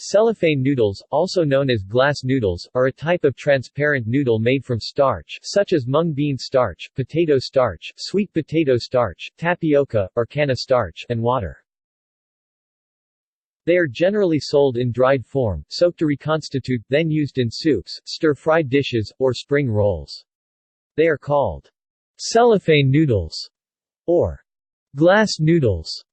Cellophane noodles, also known as glass noodles, are a type of transparent noodle made from starch, such as mung bean starch, potato starch, sweet potato starch, tapioca, or canna starch, and water. They are generally sold in dried form, soaked to reconstitute, then used in soups, stir-fried dishes, or spring rolls. They are called cellophane noodles or glass noodles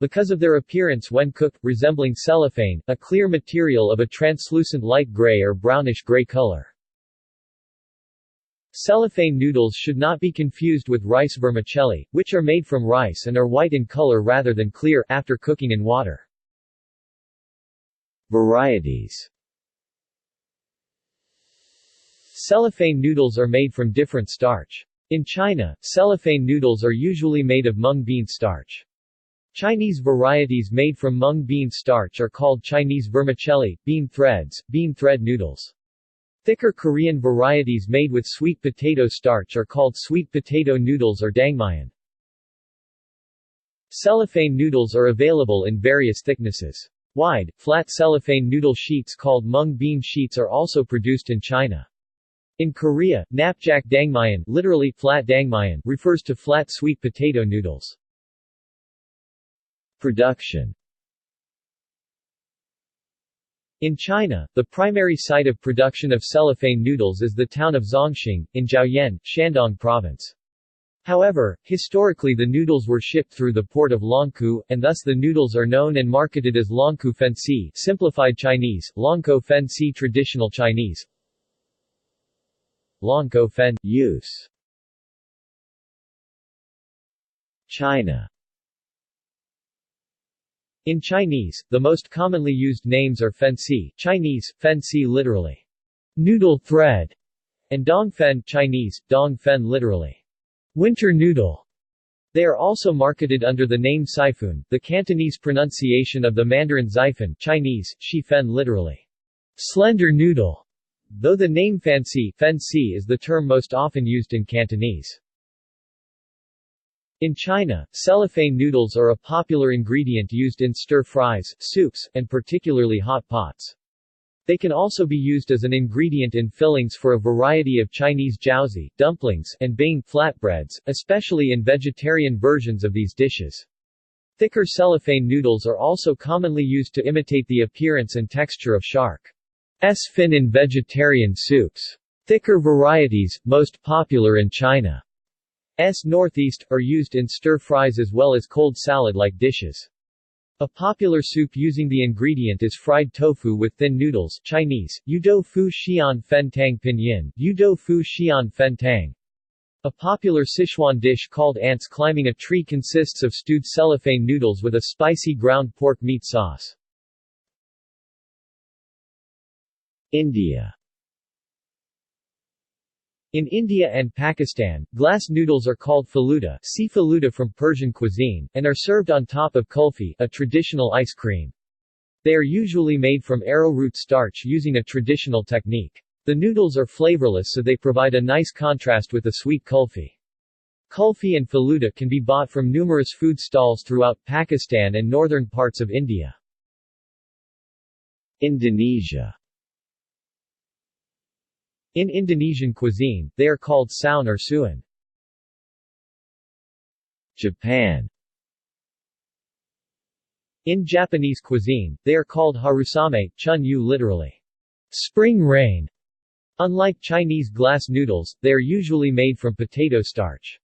because of their appearance when cooked, resembling cellophane, a clear material of a translucent light gray or brownish-gray color. Cellophane noodles should not be confused with rice vermicelli, which are made from rice and are white in color rather than clear, after cooking in water. Varieties. Cellophane noodles are made from different starch. In China, cellophane noodles are usually made of mung bean starch. Chinese varieties made from mung bean starch are called Chinese vermicelli, bean threads, bean thread noodles. Thicker Korean varieties made with sweet potato starch are called sweet potato noodles or Dangmyeon. Cellophane noodles are available in various thicknesses. Wide, flat cellophane noodle sheets called mung bean sheets are also produced in China. In Korea, napjak Dangmyeon, literally flat Dangmyeon, refers to flat sweet potato noodles. Production. In China, the primary site of production of cellophane noodles is the town of Zhongxing, in Jiaoyan, Shandong Province. However, historically the noodles were shipped through the port of Longkou, and thus the noodles are known and marketed as Longkou Fenxi, simplified Chinese, Longkou Fenxi traditional Chinese, Longkou Fen, use. China. In Chinese, the most commonly used names are Fenxi, Chinese, Fenxi literally, noodle thread, and Dongfen, Chinese, Dongfen literally, winter noodle. They are also marketed under the name Siphon, the Cantonese pronunciation of the Mandarin Xifen, Chinese, Shifen literally, slender noodle, though the name Fenxi is the term most often used in Cantonese. In China, cellophane noodles are a popular ingredient used in stir-fries, soups, and particularly hot pots. They can also be used as an ingredient in fillings for a variety of Chinese jiaozi, dumplings, and bing flatbreads, especially in vegetarian versions of these dishes. Thicker cellophane noodles are also commonly used to imitate the appearance and texture of shark's fin in vegetarian soups. Thicker varieties, most popular in China's northeast, are used in stir-fries as well as cold salad-like dishes. A popular soup using the ingredient is fried tofu with thin noodles, Chinese, yu dou fu xian fen tang pinyin, yu dou fu xian fen tang. A popular Sichuan dish called ants climbing a tree consists of stewed cellophane noodles with a spicy ground pork meat sauce. India. In India and Pakistan, glass noodles are called faluda, see faluda from Persian cuisine, and are served on top of kulfi, a traditional ice cream. They are usually made from arrowroot starch using a traditional technique. The noodles are flavorless, so they provide a nice contrast with the sweet kulfi. Kulfi and faluda can be bought from numerous food stalls throughout Pakistan and northern parts of India. Indonesia. In Indonesian cuisine, they are called saun or suan. Japan. In Japanese cuisine, they are called harusame, chun-yu literally, spring rain. Unlike Chinese glass noodles, they are usually made from potato starch.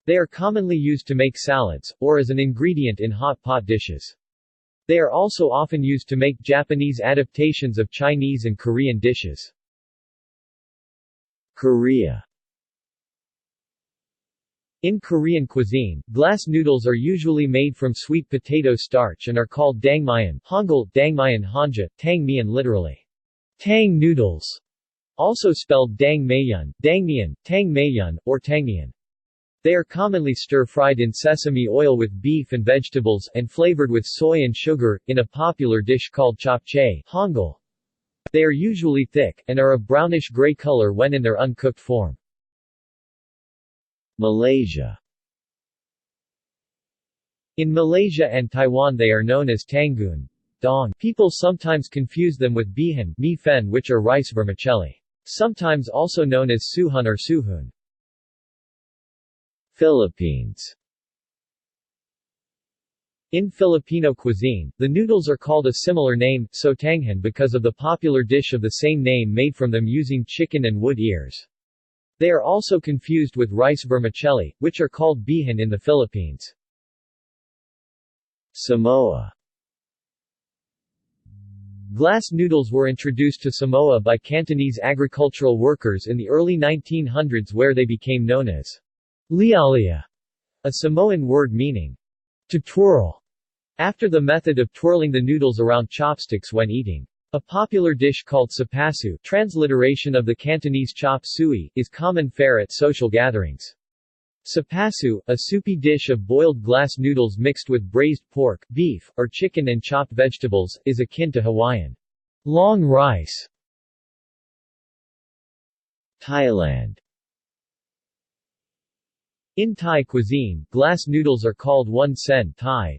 They are commonly used to make salads, or as an ingredient in hot pot dishes. They are also often used to make Japanese adaptations of Chinese and Korean dishes. Korea. In Korean cuisine, glass noodles are usually made from sweet potato starch and are called Dangmyeon, Hangul, Dangmyeon Hanja, Tangmyeon literally, tang noodles, also spelled Dangmyeon, Dangmyeon, Tangmyeon, or Tangmyeon. They are commonly stir-fried in sesame oil with beef and vegetables, and flavored with soy and sugar, in a popular dish called japchae, Hangul. They are usually thick, and are a brownish-gray color when in their uncooked form. Malaysia. In Malaysia and Taiwan they are known as tanggun, dong. People sometimes confuse them with bihan, mi fen, which are rice vermicelli. Sometimes also known as suhun or suhun. Philippines. In Filipino cuisine, the noodles are called a similar name, sotanghan, because of the popular dish of the same name made from them using chicken and wood ears. They are also confused with rice vermicelli, which are called bihan in the Philippines. Samoa. Glass noodles were introduced to Samoa by Cantonese agricultural workers in the early 1900s, where they became known as lialia, a Samoan word meaning to twirl, after the method of twirling the noodles around chopsticks when eating. A popular dish called sapasu, transliteration of the Cantonese chop suey, is common fare at social gatherings. Sapasu, a soupy dish of boiled glass noodles mixed with braised pork, beef, or chicken and chopped vegetables, is akin to Hawaiian long rice. Thailand. In Thai cuisine, glass noodles are called one sen Thai.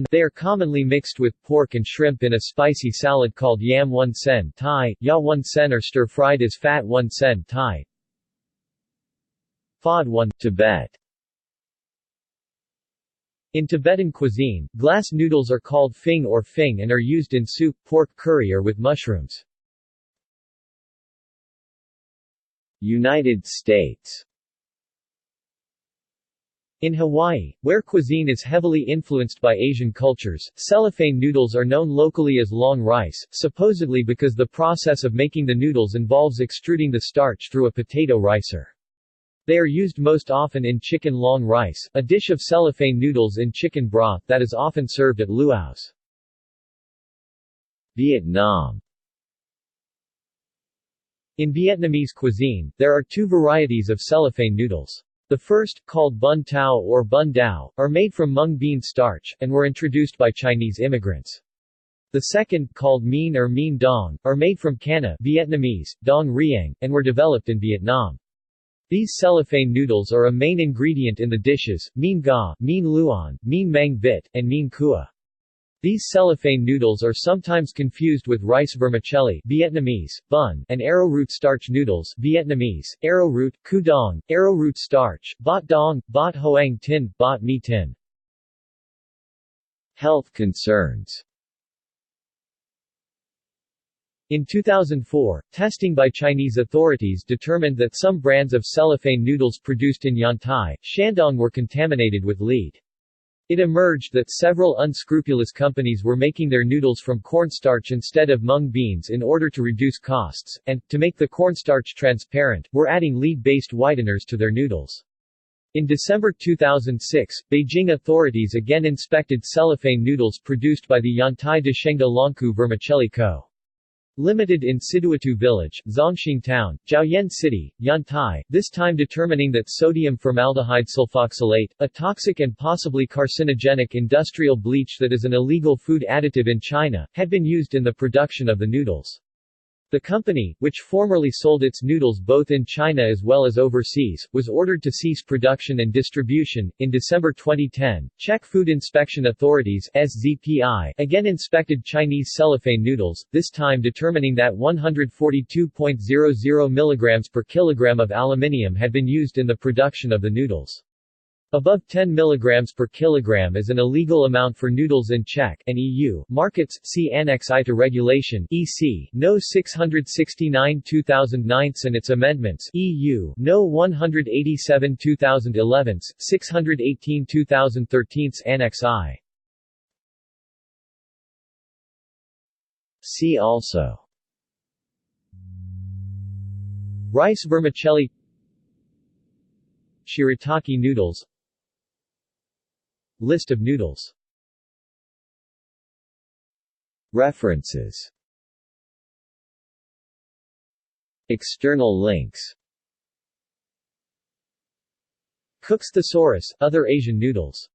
They are commonly mixed with pork and shrimp in a spicy salad called yam one sen Thai, ya one sen, or stir-fried as fat one sen Thai. Phod one, Tibet. In Tibetan cuisine, glass noodles are called phing or phing and are used in soup, pork curry, or with mushrooms. United States. In Hawaii, where cuisine is heavily influenced by Asian cultures, cellophane noodles are known locally as long rice, supposedly because the process of making the noodles involves extruding the starch through a potato ricer. They are used most often in chicken long rice, a dish of cellophane noodles in chicken broth that is often served at luau's. Vietnam. In Vietnamese cuisine, there are two varieties of cellophane noodles. The first, called bun tao or bun dao, are made from mung bean starch, and were introduced by Chinese immigrants. The second, called mien or mien dong, are made from canna Vietnamese, dong riang, and were developed in Vietnam. These cellophane noodles are a main ingredient in the dishes, mien ga, mien luan, mien mang vit, and mien cua. These cellophane noodles are sometimes confused with rice vermicelli Vietnamese, bun, and arrowroot starch noodles Vietnamese, arrowroot, cu dong, arrowroot starch, bot dong, bot hoang tin, bot mi tin. Health concerns. In 2004, testing by Chinese authorities determined that some brands of cellophane noodles produced in Yantai, Shandong were contaminated with lead. It emerged that several unscrupulous companies were making their noodles from cornstarch instead of mung beans in order to reduce costs, and, to make the cornstarch transparent, were adding lead-based whiteners to their noodles. In December 2006, Beijing authorities again inspected cellophane noodles produced by the Yantai de Shengda Longku Vermicelli Co. Limited in Siduatu Village, Zhongxing Town, Jiaoyan City, Yantai, this time determining that sodium formaldehyde sulfoxylate, a toxic and possibly carcinogenic industrial bleach that is an illegal food additive in China, had been used in the production of the noodles. The company, which formerly sold its noodles both in China as well as overseas, was ordered to cease production and distribution. In December 2010, Czech Food Inspection Authorities (SZPI) again inspected Chinese cellophane noodles, this time determining that 142.00 mg per kilogram of aluminium had been used in the production of the noodles. Above 10 mg per kilogram is an illegal amount for noodles in Czech and EU markets. See Annex I to Regulation (EC) No. 669/2009 and its amendments (EU) No. 187/2011, 618/2013 Annex I. See also: rice vermicelli, shirataki noodles. List of noodles. References. External links. Cook's Thesaurus, Other Asian Noodles.